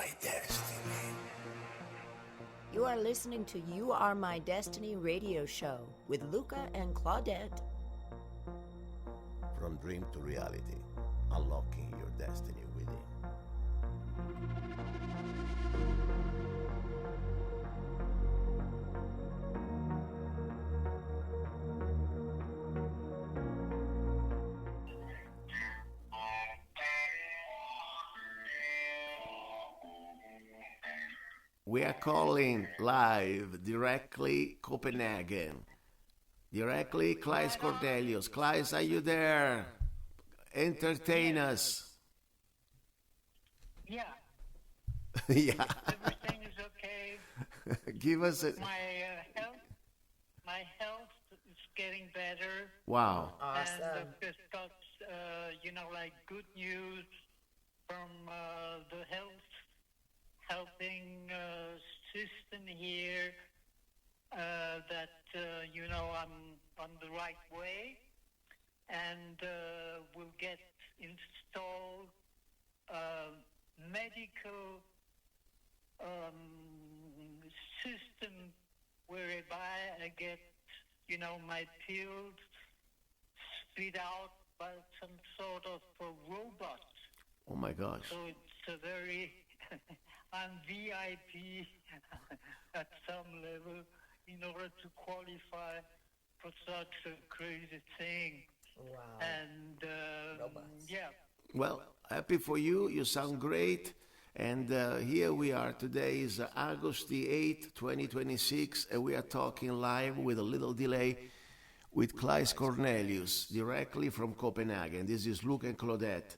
my destiny. You are listening to You Are My Destiny radio show with Luca and Claudette. From dream to reality, unlocking your destiny within. We are calling live directly Copenhagen. Directly Claes Cornelius. Claes, are you there? Entertain us. Yeah. Yeah. Everything is okay. Give us a... My health is getting better. Wow. Awesome. And I've just got, like good news from the helping system here that, I'm on the right way and will get installed medical system whereby I get, my pills spit out by some sort of a robot. Oh my gosh. So it's a very, I'm VIP at some level in order to qualify for such a crazy thing. Wow. And yeah. Well, happy for you. You sound great. And here we are. Today is August the 8th, 2026, and we are talking live with a little delay with Claes Cornelius, directly from Copenhagen. This is Luke and Claudette.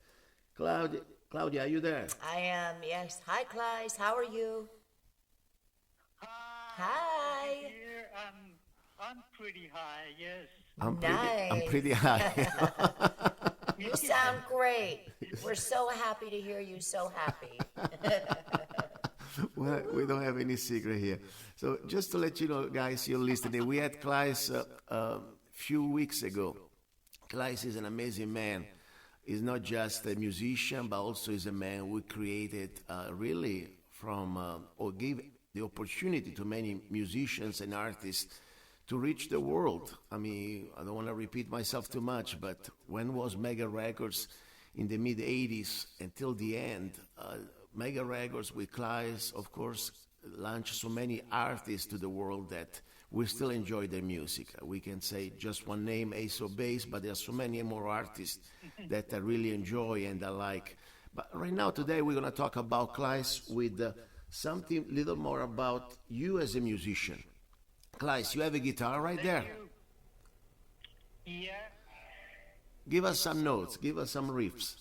Claudia, are you there? I am, yes. Hi, Claes. How are you? Hi. Here I'm pretty high, yes. I'm pretty high. You sound great. We're so happy to hear you so happy. Well, we don't have any secret here. So just to let you know, guys, you're listening. We had Claes a few weeks ago. Claes is an amazing man. He's not just a musician, but also is a man who created really from, or gave the opportunity to many musicians and artists to reach the world. I mean, I don't want to repeat myself too much, but when was Mega Records in the mid-'80s until the end? Mega Records with Claes, of course, launched so many artists to the world that we still enjoy their music. We can say just one name, Ace of Base, but there are so many more artists that I really enjoy and I like. But right now, today, we're going to talk about Claes with something little more about you as a musician. Claes, you have a guitar right there. Yeah. Give us some notes, give us some riffs.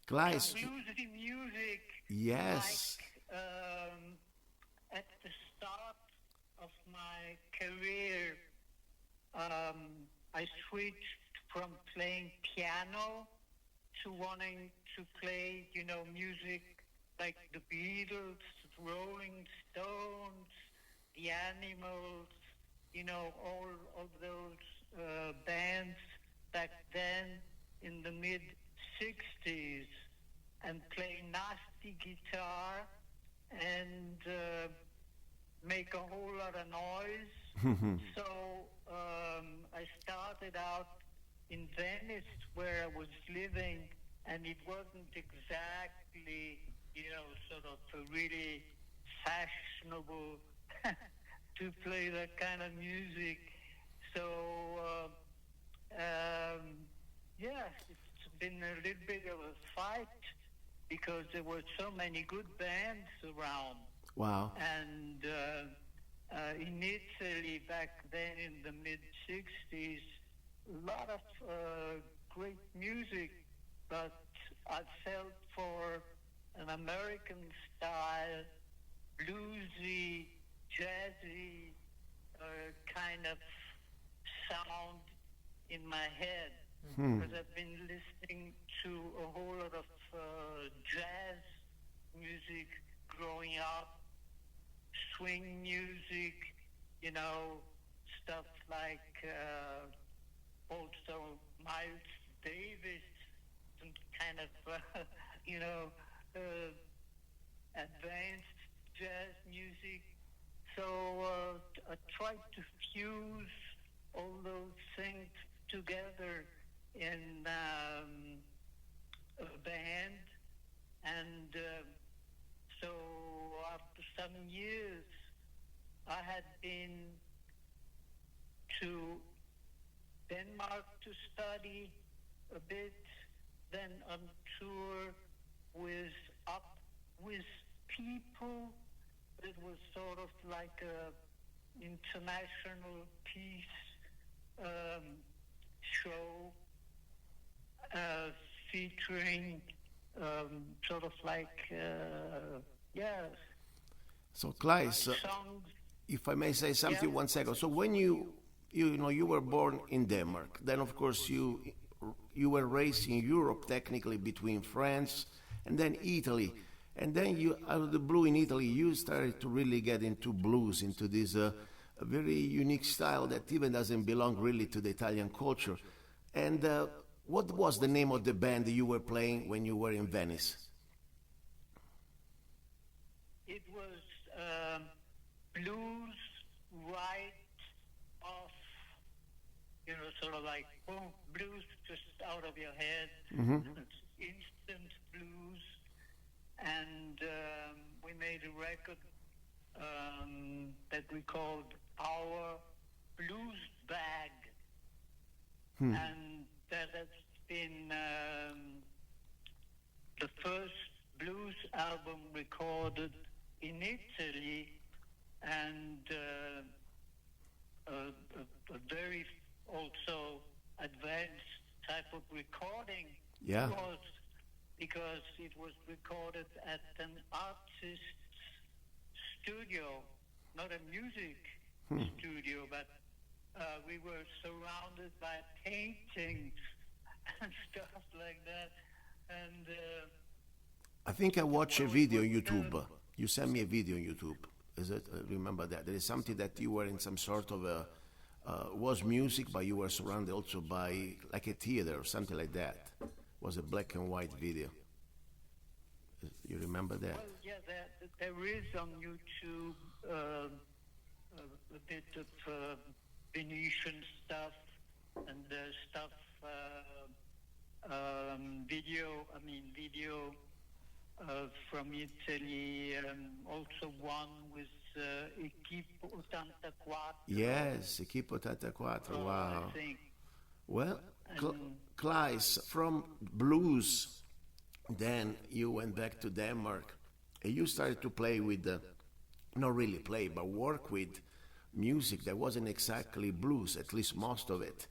Claes, Music. yes. Like, at the start of my career, I switched from playing piano to wanting to play, music like the Beatles, Rolling Stones, the Animals, all of those bands back then in the mid-'60s, and play nasty guitar and make a whole lot of noise. So I started out in Venice where I was living, and it wasn't exactly, sort of a really fashionable to play that kind of music. So, yeah, it's been a little bit of a fight because there were so many good bands around. Wow. And in Italy back then in the mid-'60s, a lot of great music, but I felt for an American style, bluesy, jazzy kind of sound in my head. Because I've been listening music growing up, swing music, you know, stuff like also Miles Davis, some kind of, you know, advanced jazz music. So I tried to fuse all those things together in a band, and so after some years, I had been to Denmark to study a bit, then on tour with people. It was sort of like a international peace show featuring sort of like So, Claes, songs. if I may say something, Yeah. 1 second. So, when you were born in Denmark, then of course you were raised in Europe, technically between France and then Italy, and then you, out of the blue in Italy, you started to really get into blues, into this a very unique style that even doesn't belong really to the Italian culture. And what was the name of the band you were playing when you were in Venice? It was blues right off, you know, sort of like boom, blues just out of your head, instant blues. And we made a record that we called Our Blues Bag. And that has been the first blues album recorded in Italy, and a very also advanced type of recording. Yeah. Because it was recorded at an artist's studio, not a music studio, but we were surrounded by paintings and stuff like that. And I think I watched a video on YouTube. You sent me a video on YouTube. Is it? I remember that. There is something that you were in some sort of a, was music, but you were surrounded also by like a theater or something like that. It was a black and white video. You remember that? well, yeah, there is on YouTube a bit of Venetian stuff and stuff, video from Italy, also one with Equipe 84. Yes, Equipe 84. Wow. I think. Well, Claes, from blues, then you went back to Denmark and you started to play with, not really play, but work with music that wasn't exactly blues, at least most of it.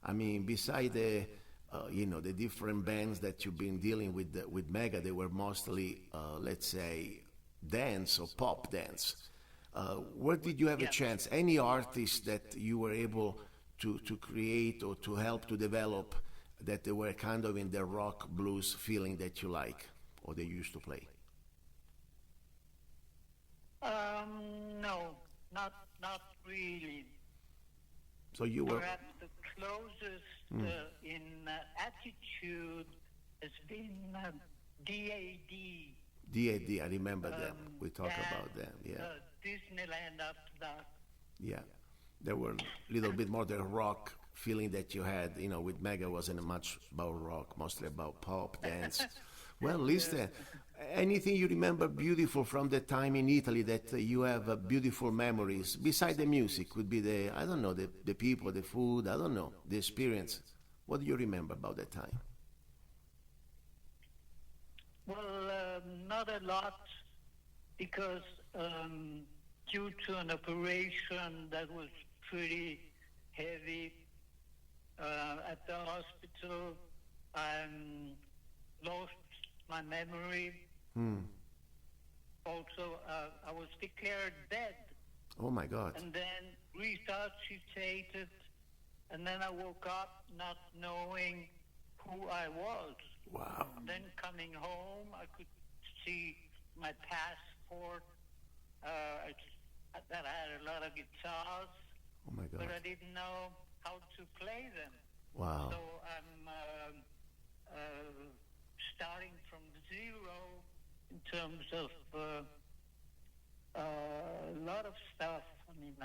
I mean, beside the, the different bands that you've been dealing with Mega, they were mostly, let's say, dance or pop dance. Where did you have a chance? Any artist that you were able to create or to help to develop that they were kind of in the rock blues feeling that you like or they used to play? No, not really. So you were... Perhaps the closest in attitude has been DAD. DAD, I remember them. We talked and, about them, yeah. Disneyland after that. Yeah. There were a little bit more the rock feeling that you had, with Mega wasn't much about rock, mostly about pop, dance. Well, listen, anything you remember beautiful from the time in Italy that you have beautiful memories, beside the music, would be the people, the food, I don't know, the experience. What do you remember about that time? Well, not a lot, because due to an operation that was pretty heavy at the hospital, I lost my memory. Also, I was declared dead. Oh my God. And then resuscitated, and then I woke up not knowing who I was. Wow. Then coming home, I could see my passport. That I had a lot of guitars, Oh my but God. I didn't know how to play them. Wow. So I'm starting from zero in terms of a lot of stuff. I mean,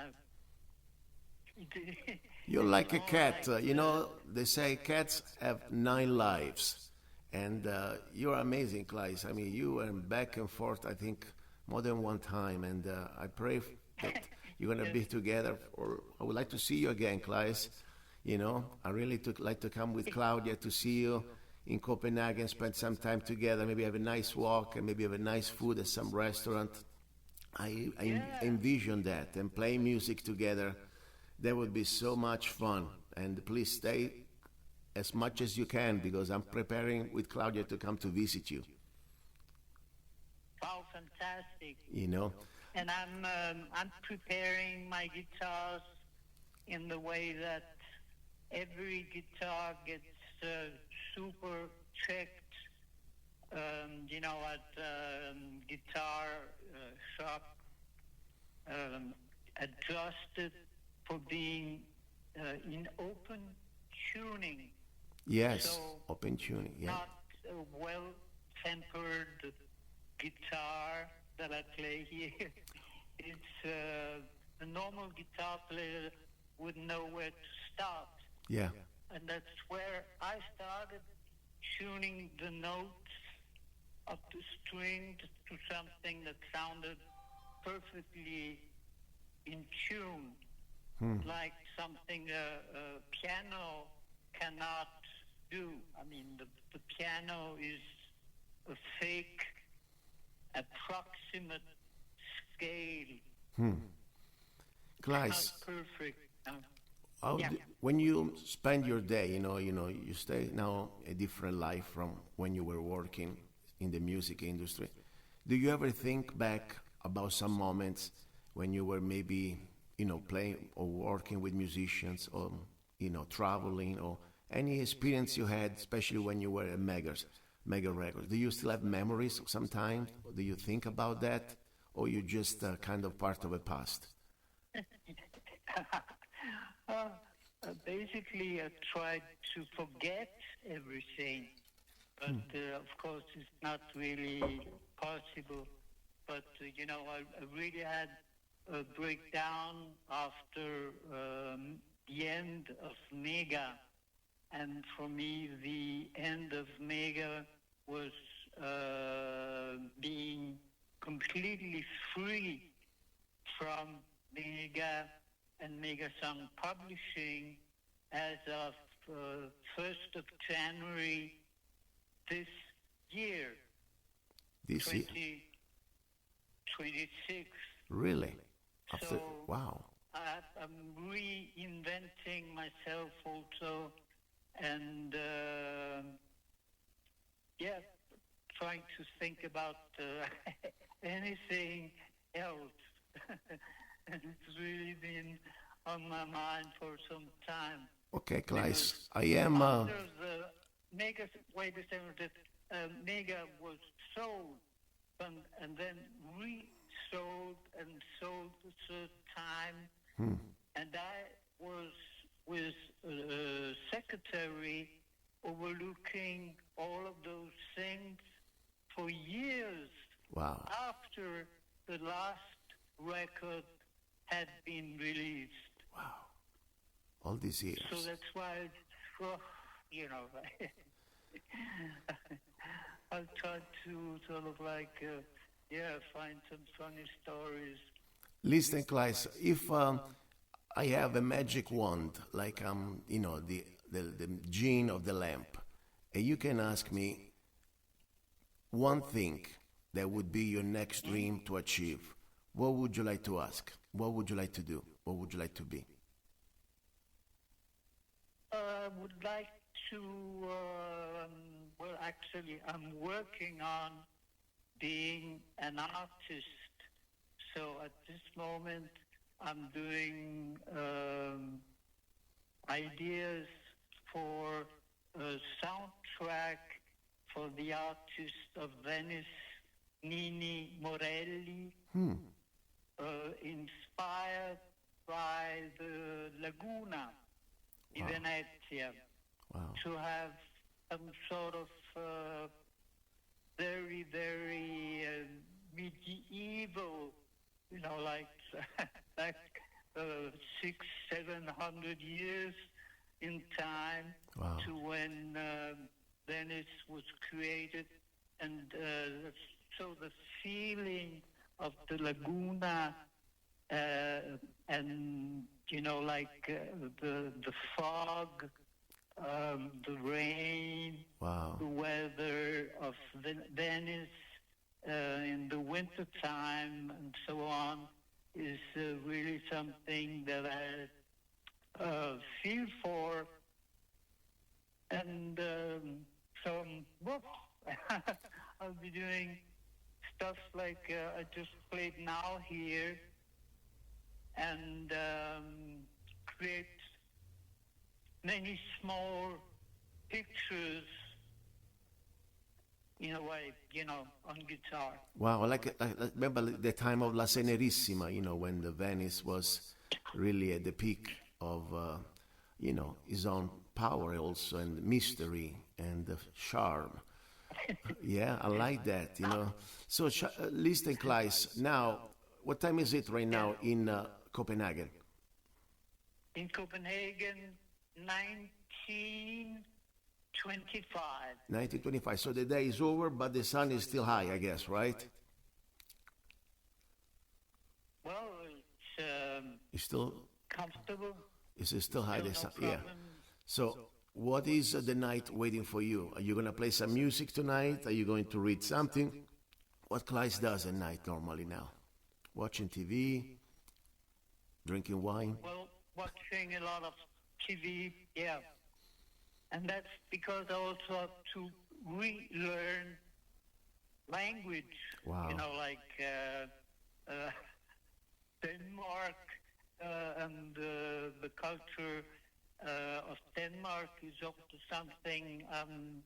You're like a more cat. like, You know, they say cats have 9 lives. And you're amazing, Claes. I mean, you went back and forth, I think, more than one time. And I pray that you're going to be together. Or I would like to see you again, Claes. You know, I really like to come with Claudia to see you in Copenhagen, spend some time together, maybe have a nice walk and maybe have a nice food at some restaurant. I envision that and play music together. That would be so much fun. And please stay as much as you can because I'm preparing with Claudia to come to visit you. wow, fantastic. You know, And I'm preparing my guitars in the way that every guitar gets super checked. At guitar shop, adjusted for being in open tuning. yes, So open tuning. Yeah, not a well-tempered guitar that I play here. It's a normal guitar player would know where to start. yeah, And that's where I started tuning the notes of the string to something that sounded perfectly in tune, like something a piano cannot do. I mean, the piano is a fake, approximate scale, Claes. not perfect. Yeah. When you spend your day, you stay now a different life from when you were working in the music industry. Do you ever think back about some moments when you were maybe, playing or working with musicians or, traveling or any experience you had, especially when you were at Mega Records? Do you still have memories sometimes? Do you think about that? Or you just kind of part of the past? Basically, I tried to forget everything, but of course, it's not really possible. But I really had a breakdown after the end of Mega, and for me, the end of Mega was being completely free from Mega and Mega Song Publishing as of 1st of January this year, This year? 2026. Really? After, So wow. I'm reinventing myself also, and trying to think about anything else. And it's really been on my mind for some time. Okay, Claes, Because I am. after the Mega, wait a second, Mega was sold and then resold and sold a third time. And I was with a secretary overlooking all of those things for years Wow. after the last record had been released. Wow. All these years. So that's why, I'll try to sort of find some funny stories. Listen, Claes, if I have a magic wand, like the gene of the lamp, and you can ask me one thing that would be your next dream to achieve, what would you like to ask? What would you like to do? What would you like to be? I would like to, actually, I'm working on being an artist. So at this moment, I'm doing ideas for a soundtrack for the Artist of Venice Nini Morelli, inspired by the Laguna in Venezia, to have some sort of very, very medieval, like like 600-700 years in time to when Venice was created, and so the feeling of the Laguna and like the fog, the rain, the weather of Venice in the winter time and so on is really something that I feel for. And so I'll be doing stuff like I just played now here, and create many small pictures in a way, on guitar. Wow, like remember the time of La Cenerissima, when the Venice was really at the peak of, his own power also, and mystery and the charm. Yeah, I like that, So, listen, Claes, now, what time is it right now in Copenhagen? In Copenhagen, 1925. 1925. So the day is over, but the sun is still high, I guess, right? Well, it's still comfortable. It's still high. No yeah. So what is the night waiting for you? Are you going to play some music tonight? Are you going to read something? What Claes does at night normally now? Watching TV? Drinking wine? Well, watching a lot of TV, yeah. And that's because I also have to relearn language. Wow. Like Denmark and the culture of Denmark is also something I'm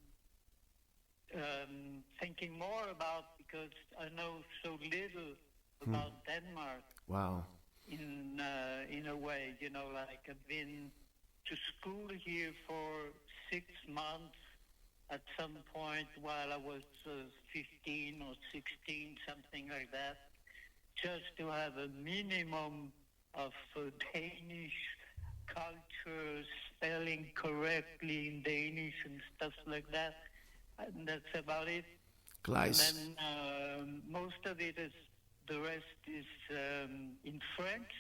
thinking more about, because I know so little about Denmark. Wow. In a way, like I've been to school here for 6 months at some point while I was 15 or 16, something like that, just to have a minimum of Danish culture, spelling correctly in Danish and stuff like that. And that's about it. Claes. And then most of it is, the rest is in French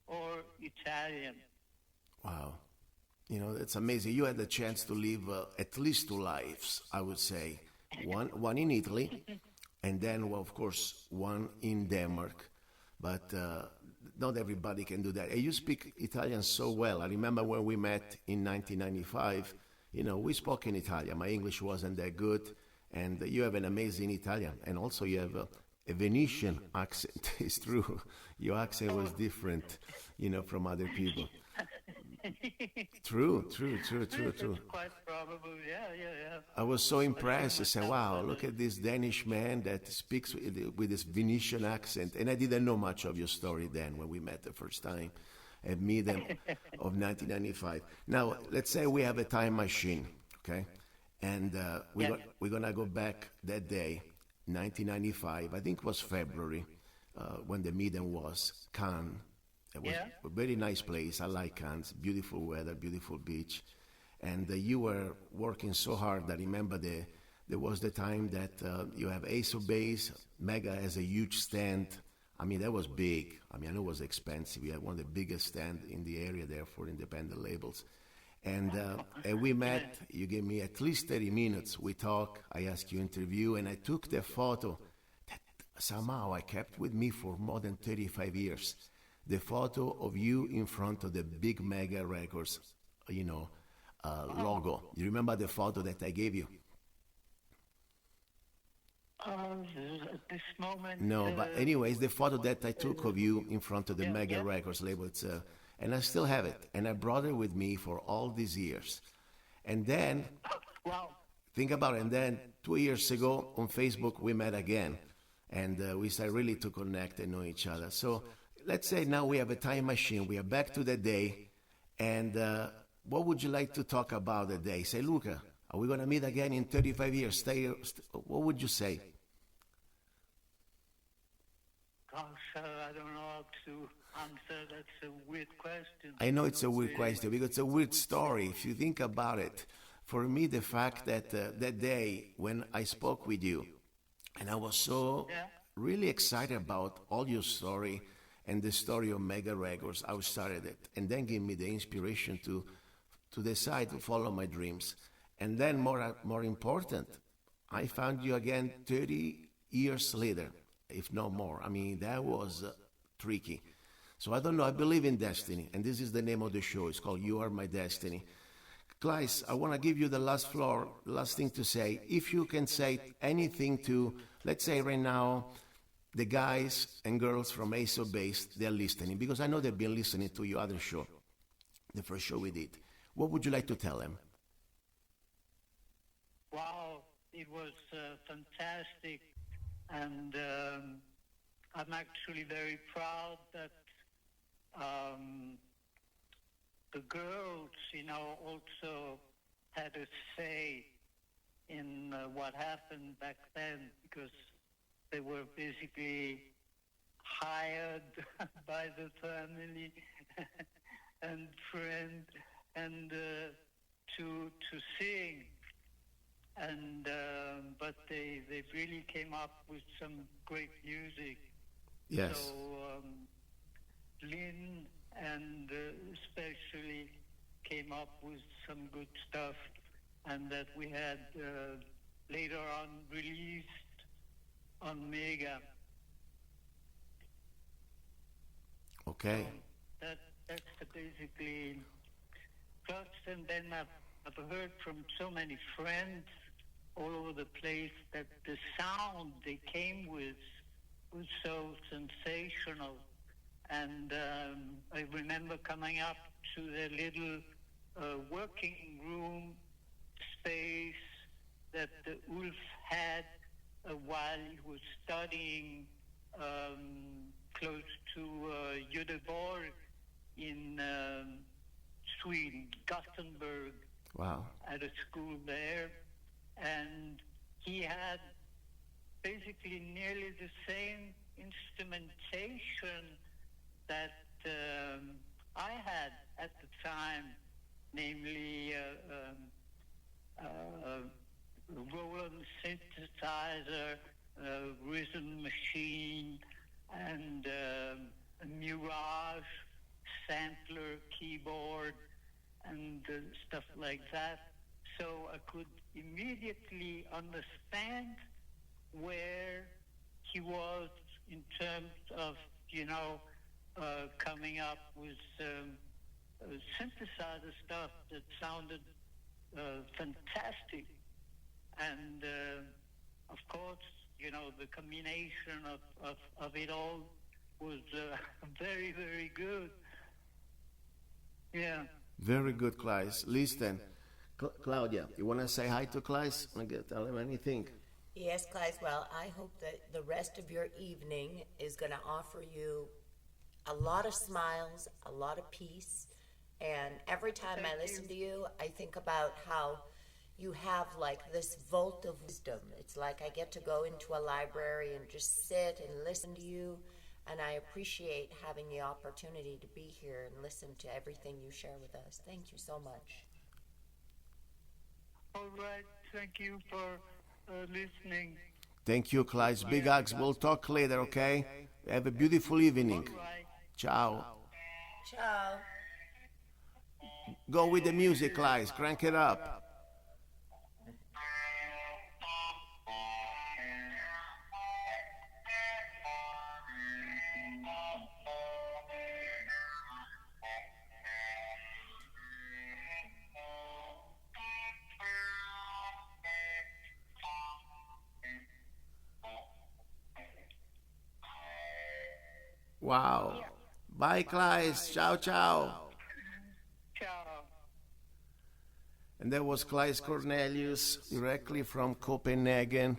or Italian. Wow. It's amazing. You had the chance to live at least 2 lives, I would say. One in Italy, and then, well, of course, one in Denmark. But not everybody can do that. And you speak Italian so well. I remember when we met in 1995, we spoke in Italian. My English wasn't that good, and you have an amazing Italian. And also you have a Venetian accent. It's true. Your accent was different, from other people. True. That's quite probable, yeah. I was so impressed. I said, wow, look at this Danish man that speaks with this Venetian accent. And I didn't know much of your story then when we met the first time at Midem of 1995. Now, let's say we have a time machine, okay? And we're going to go back that day, 1995. I think it was February when the Midem was, Cannes. It was a very nice place. I like Cannes. Beautiful weather, beautiful beach. And you were working so hard. I remember there was the time that you have Ace of Base. Mega has a huge stand. I mean, that was big. I know it was expensive. We had one of the biggest stands in the area there for independent labels. And we met. You gave me at least 30 minutes. We talked. I asked you interview. And I took the photo that somehow I kept with me for more than 35 years. The photo of you in front of the big Mega Records, logo. You remember the photo that I gave you? At this moment... No, but anyways, the photo that I took of you in front of the Mega Records label, and I still have it. And I brought it with me for all these years. And then, think about it, and then 2 years ago on Facebook, we met again. and we started really to connect and know each other. So let's say now we have a time machine. We are back to the day, and what would you like to talk about the day? Say, Luca, are we going to meet again in 35 years? What would you say? Gosh, I don't know how to answer. That's a weird question. I know it's a weird question because it's a weird story. If you think about it, for me, the fact that that day when I spoke with you, and I was so really excited about all your story and the story of Mega Records, how I started it, and then gave me the inspiration to decide to follow my dreams. And then more important, I found you again 30 years later, if not more. I mean, that was tricky. So I don't know, I believe in destiny, and this is the name of the show. It's called You Are My Destiny. Claes, I want to give you the last floor, last thing to say. If you can say anything to, let's say right now, the guys and girls from ASO Base, they're listening, because I know they've been listening to your other show, the first show we did. What would you like to tell them? Wow, it was fantastic, and I'm actually very proud that the girls, also had a say in what happened back then, because they were basically hired by the family and friends and to sing, and but they really came up with some great music. Yes. So Lynn and especially came up with some good stuff, and that we had later on released on Mega. Okay. So that's basically. Plus, and then I've heard from so many friends all over the place that the sound they came with was so sensational. And I remember coming up to the little working room space that Ulf had while he was studying close to Göteborg in Sweden, Gothenburg. Wow. At a school there. And he had basically nearly the same instrumentation that I had at the time, namely Roland synthesizer, rhythm machine, and a Mirage sampler keyboard, and stuff like that. So I could immediately understand where he was in terms of, coming up with synthesizer stuff that sounded fantastic. And of course, the combination of it all was very, very good. Yeah. Very good, Claes. Listen, Claudia, you want to say hi to Claes? Tell him anything. Yes, Claes. Well, I hope that the rest of your evening is going to offer you a lot of smiles, a lot of peace. And every time I listen to you, I think about how you have like this vault of wisdom. It's like I get to go into a library and just sit and listen to you. And I appreciate having the opportunity to be here and listen to everything you share with us. Thank you so much. All right. Thank you for listening. Thank you, Claes. Big hugs. We'll talk later, okay? Have a beautiful evening. All right. Ciao. Ciao. Go with the music, Claes. Crank it up. Wow. Bye, Claes. Ciao, ciao. Ciao. And that was Claes Cornelius, directly from Copenhagen.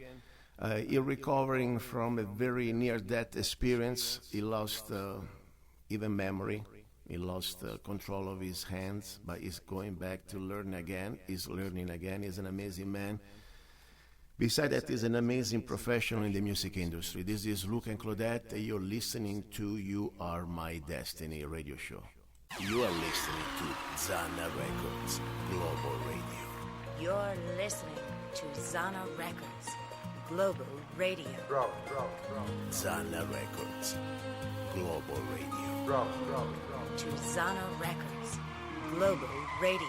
He's recovering from a very near-death experience. He lost even memory. He lost control of his hands, but he's going back to learn again. He's learning again. He's an amazing man. Besides that, he's an amazing professional in the music industry. This is Luca and Claudette. You're listening to You Are My Destiny radio show. You are listening to Zanna Records, Global Radio. You're listening to Zanna Records, Global Radio. Zanna Records, Global Radio. To Zanna Records, Global Radio.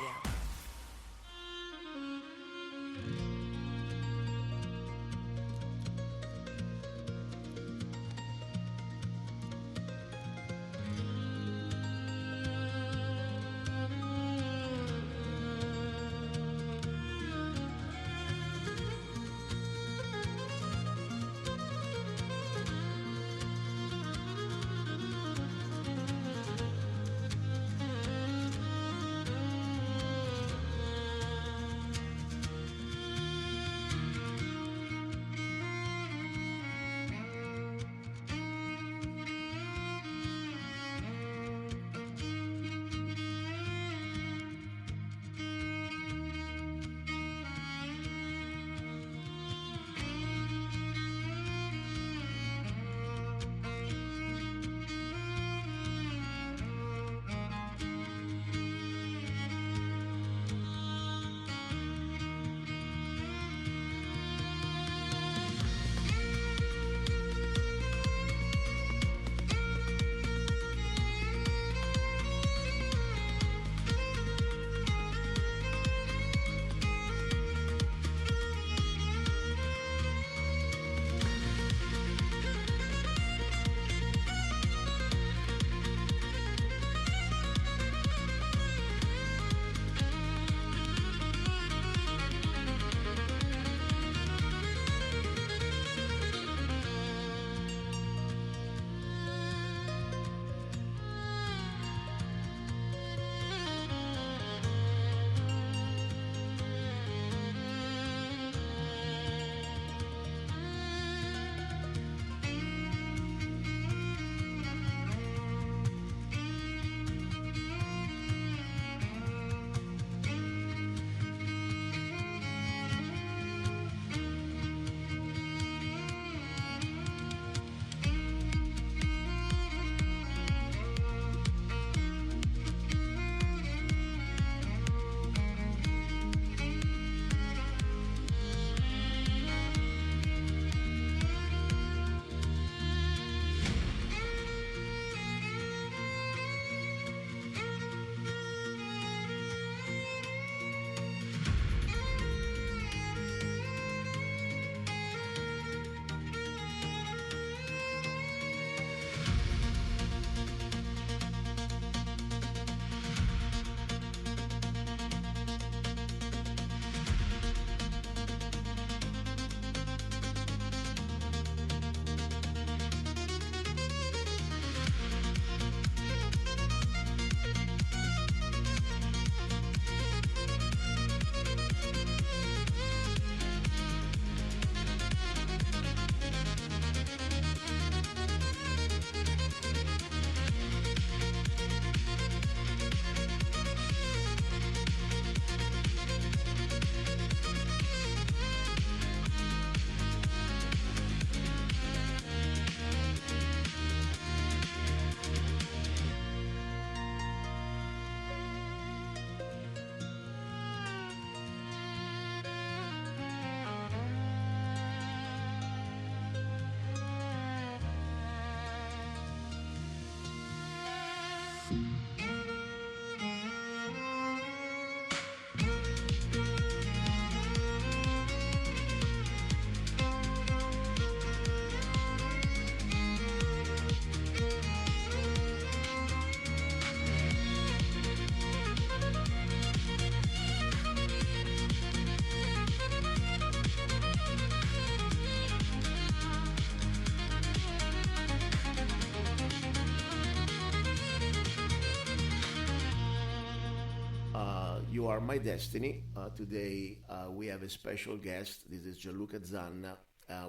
You Are My Destiny. Today we have a special guest. This is Gianluca Zanna,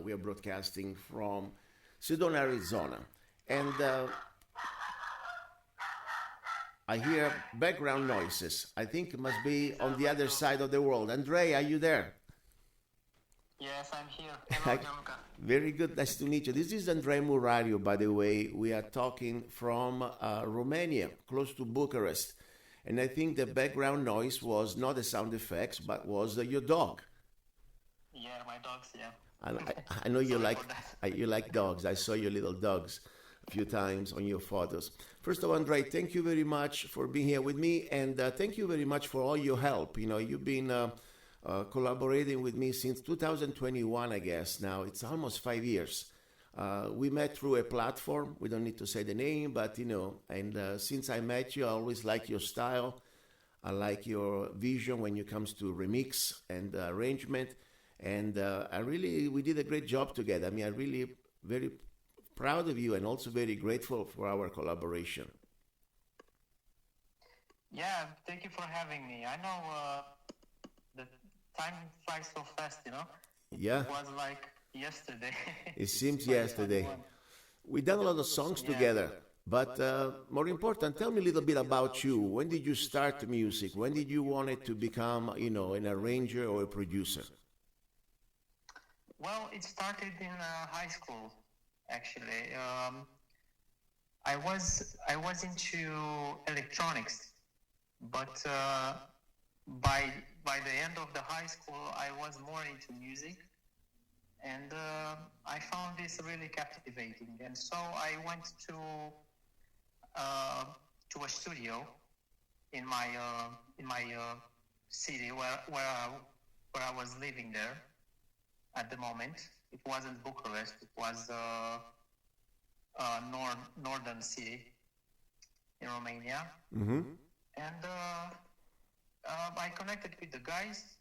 We are broadcasting from Sedona, Arizona. And I hear background noises. I think it must be on the other side of the world. Andrei, are you there? Yes, I'm here. Hello, Gianluca. Very good. Nice to meet you. This is Andrei Murariu, by the way. We are talking from Romania, close to Bucharest. And I think the background noise was not the sound effects, but was your dog. Yeah, my dogs, yeah. I know you like dogs. I saw your little dogs a few times on your photos. First of all, Andrei, thank you very much for being here with me, and thank you very much for all your help. You know, you've been collaborating with me since 2021, I guess. Now it's almost 5 years. We met through a platform. We don't need to say the name, but you know. And since I met you, I always like your style. I like your vision when it comes to remix and arrangement. And we did a great job together. I mean, I'm really very proud of you and also very grateful for our collaboration. Yeah, thank you for having me. I know the time flies so fast, you know? Yeah. It was like yesterday. It seems yesterday. We've done a lot of songs together. But more important, tell me a little bit about you. When did you start music? When did you want it to become, you know, an arranger or a producer? Well, it started in high school, actually. I was into electronics, but by the end of the high school, I was more into music, and I found this really captivating. And so I went to a studio in my city where I was living there. At the moment, it wasn't Bucharest. It was northern city in Romania. Mm-hmm. And I connected with the guys,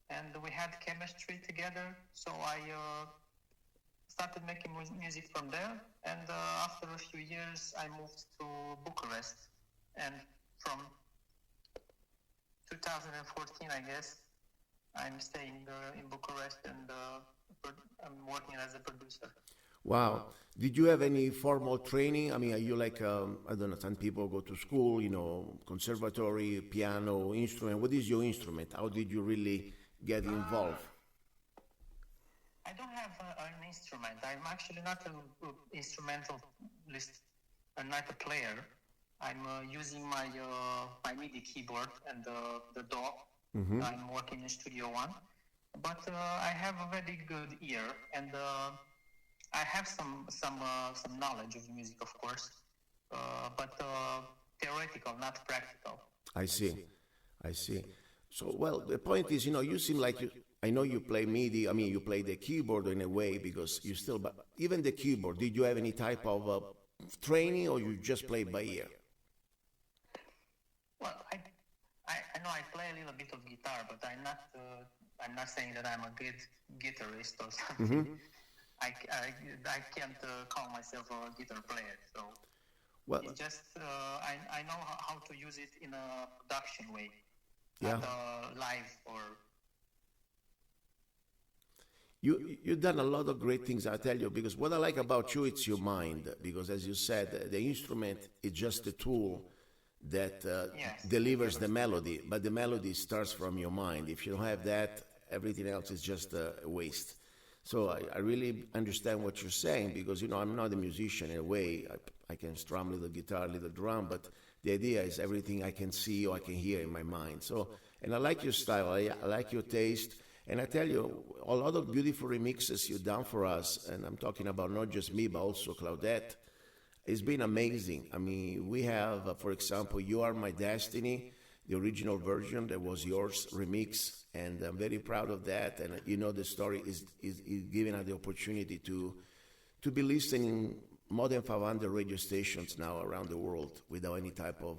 and we had chemistry together. So I started making music from there. And after a few years, I moved to Bucharest. And from 2014, I guess, I'm staying in Bucharest, and I'm working as a producer. Wow. Did you have any formal training? I mean, are you like, I don't know, some people go to school, you know, conservatory, piano, instrument. What is your instrument? How did you really get involved? I don't have an instrument. I'm actually not an instrumentalist. I'm not a player. I'm using my MIDI keyboard and the DAW. Mm-hmm. I'm working in Studio One, but I have a very good ear, and I have some knowledge of music, of course, but theoretical, not practical. I see. So, well, the point is, you know, you seem like I know you play MIDI. I mean, you play the keyboard in a way because you still. But even the keyboard, did you have any type of training, or you just play by ear? Well, I know I play a little bit of guitar, but I'm not saying that I'm a good guitarist or something. Mm-hmm. I can't call myself a guitar player. So well, it's just I know how to use it in a production way, yeah. Not live or. You've done a lot of great things, I tell you, because what I like about you, it's your mind. Because as you said, the instrument is just a tool that delivers the melody, but the melody starts from your mind. If you don't have that, everything else is just a waste. So I really understand what you're saying, because, you know, I'm not a musician in a way. I can strum a little guitar, a little drum, but the idea is everything I can see or I can hear in my mind. So, and I like your style, I like your taste, and I tell you, a lot of beautiful remixes you've done for us, and I'm talking about not just me, but also Claudette. It's been amazing. I mean, we have, for example, You Are My Destiny, the original version that was yours, remix, and I'm very proud of that. And you know, the story is giving us the opportunity to be listening more than 500 radio stations now around the world without any type of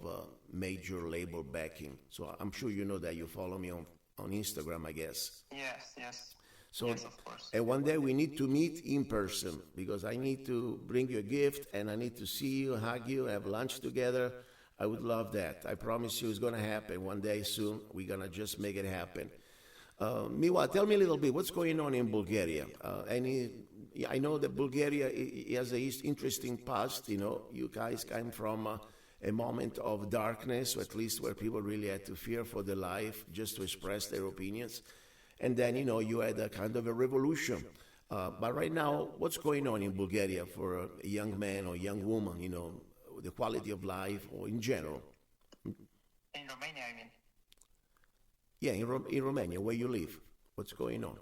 major label backing. So I'm sure you know that. You follow me on Instagram, I guess. Yes. So, yes, of course. And one day we need to meet in person, because I need to bring you a gift and I need to see you, hug you, have lunch together. I would love that. I promise you it's going to happen one day soon. We're going to just make it happen. Meanwhile, tell me a little bit what's going on in Bulgaria. I know that Bulgaria has an interesting past. You know, you guys came from a moment of darkness, or at least where people really had to fear for their life just to express their opinions. And then, you know, you had a kind of a revolution. But right now, what's going on in Bulgaria for a young man or young woman, you know, the quality of life or in general? In Romania, I mean. Yeah, in Romania, where you live. What's going on?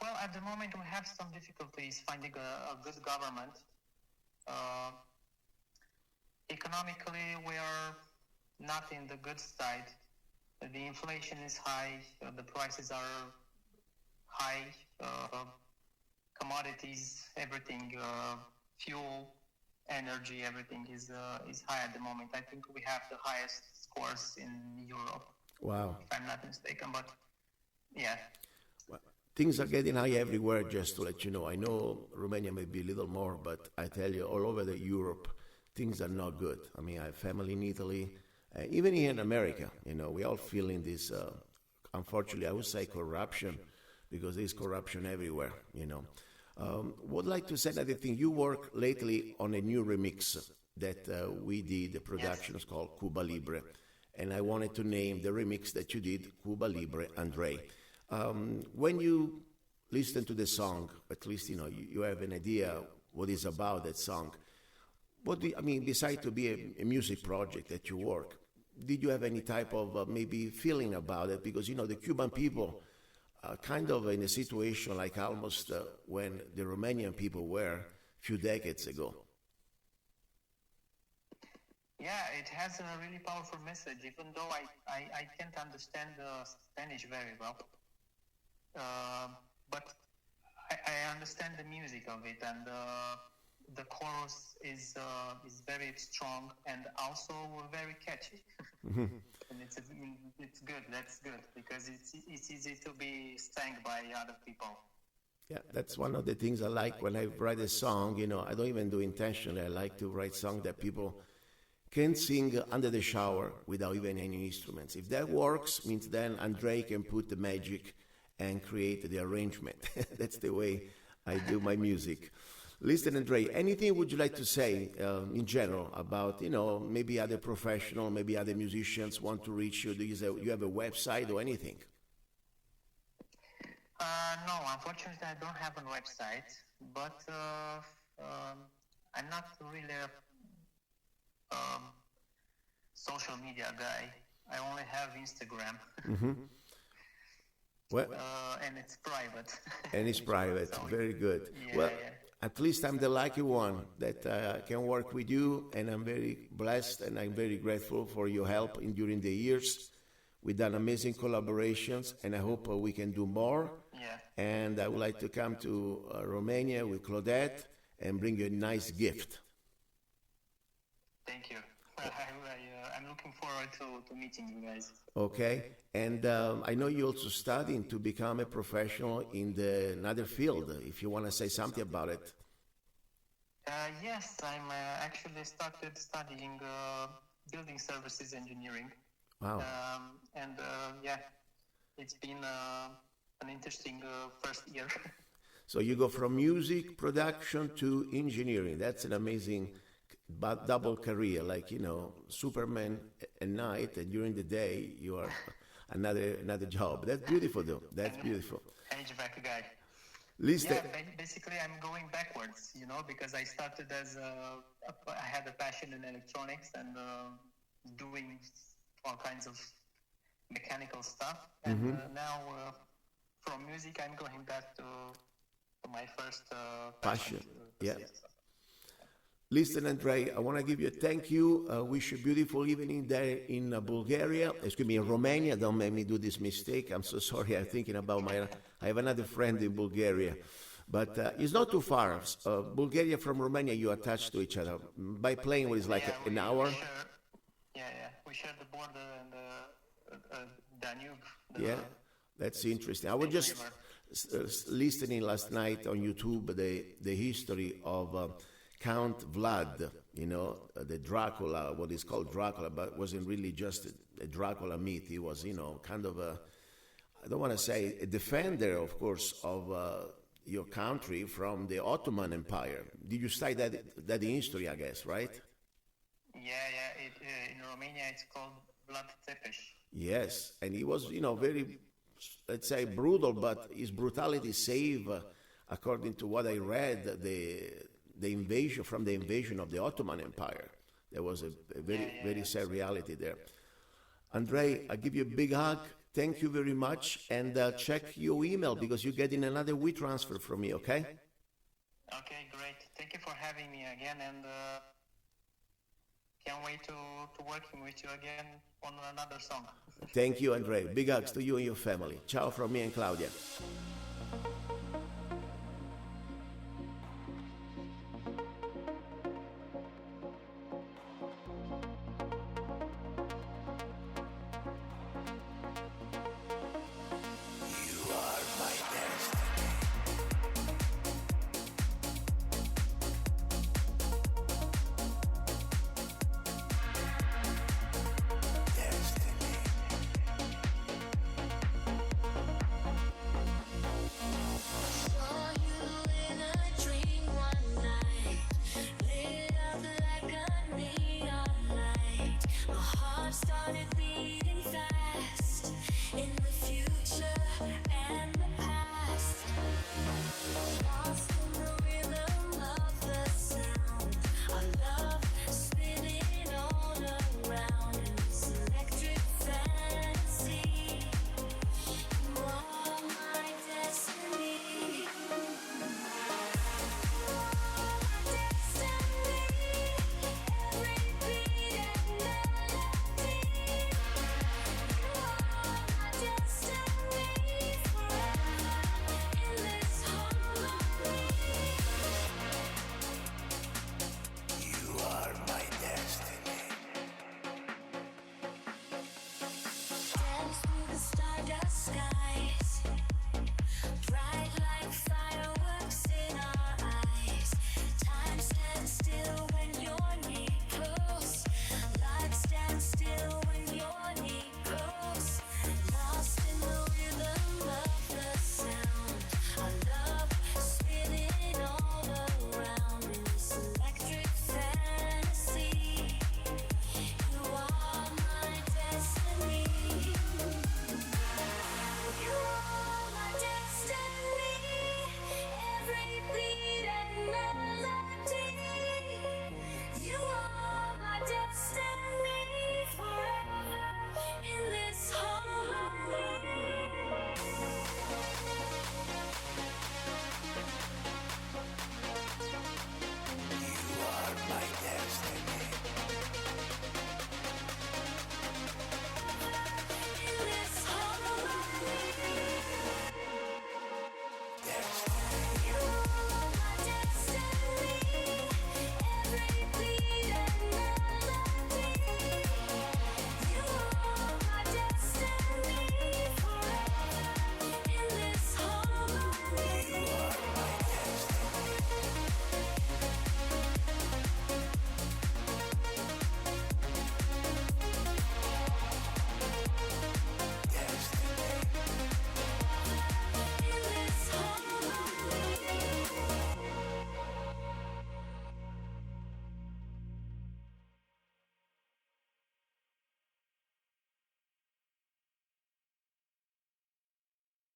Well, at the moment we have some difficulties finding a good government. Economically, we are not in the good side. The inflation is high, the prices are high, commodities, everything, fuel, energy, everything is high at the moment. I think we have the highest scores in Europe. Wow. If I'm not mistaken, but yeah. Well, things are getting high everywhere, just to let you know. I know Romania may be a little more, but I tell you, all over the Europe, things are not good. I mean, I have family in Italy, even here in America, you know, we all feeling this, unfortunately, I would say corruption, because there's corruption everywhere, you know. Would like to say another thing. You work lately on a new remix that we did, the production is called Cuba Libre, and I wanted to name the remix that you did, Cuba Libre Andrei. When you listen to the song, at least, you know, you have an idea what is about that song. What do you, I mean, besides to be a music project that you work, did you have any type of maybe feeling about it? Because, you know, the Cuban people are kind of in a situation like almost when the Romanian people were a few decades ago. Yeah, it has a really powerful message, even though I can't understand Spanish very well. But I understand the music of it, and the chorus is very strong and also very catchy. And it's good. That's good, because it's easy to be sang by other people. Yeah, that's one of the things I like when I write a song. You know, I don't even do intentionally. I like to write songs that people can sing under the shower without even any instruments. If that works, means then Andrei can put the magic and create the arrangement. That's the way I do my music. Listen, Andrei, anything would you like to say in general about, you know, maybe other professional, maybe other musicians want to reach you? Do you have a website or anything? No, unfortunately, I don't have a website, but I'm not really a social media guy. I only have Instagram. Mm-hmm. Well, and it's private. And it's private. So, very good. Yeah, well, yeah. At least I'm the lucky one that can work with you, and I'm very blessed and I'm very grateful for your help during the years. We've done amazing collaborations, and I hope we can do more. Yeah. And I would like to come to Romania with Claudette and bring you a nice gift. Thank you. I'm looking forward to meeting you guys. Okay, and I know you're also studying to become a professional in another field. If you want to say something about it. Yes, I'm actually started studying building services engineering. Wow. Yeah, it's been an interesting first year. So you go from music production to engineering. That's an amazing double career, like, you know, Superman at night, and during the day you are another job. That's beautiful, though. That's beautiful. HVAC guy. Listen. Yeah, basically I'm going backwards, you know, because I started as I had a passion in electronics and doing all kinds of mechanical stuff, and now from music I'm going back to my first passion. Yeah. Listen, Andrei, I want to give you a thank you. Wish you a beautiful evening there in Bulgaria. Excuse me, in Romania. Don't make me do this mistake. I'm so sorry. I'm thinking about I have another friend in Bulgaria. But it's not too far. Bulgaria from Romania, you are attached to each other. By plane, what is like an hour? We share the border and the Danube. Yeah, that's interesting. I was just listening last night on YouTube the history of Count Vlad, the Dracula, what is called Dracula, but wasn't really just a Dracula myth. He was, kind of I don't want to say a defender, of course, of your country from the Ottoman Empire. Did you study that history, I guess, right? Yeah. In Romania, it's called Vlad Tepes. Yes, and he was, very, let's say, brutal, but his brutality saved, according to what I read, the invasion of the Ottoman Empire. There was a very sad reality there. Andrei, I give you a big hug. Thank you very much, and check your email because you're getting another WeTransfer from me, okay? Okay, great. Thank you for having me again, and can't wait to working with you again on another song. Thank you, Andrei. Big hugs to you and your family. Ciao from me and Claudia.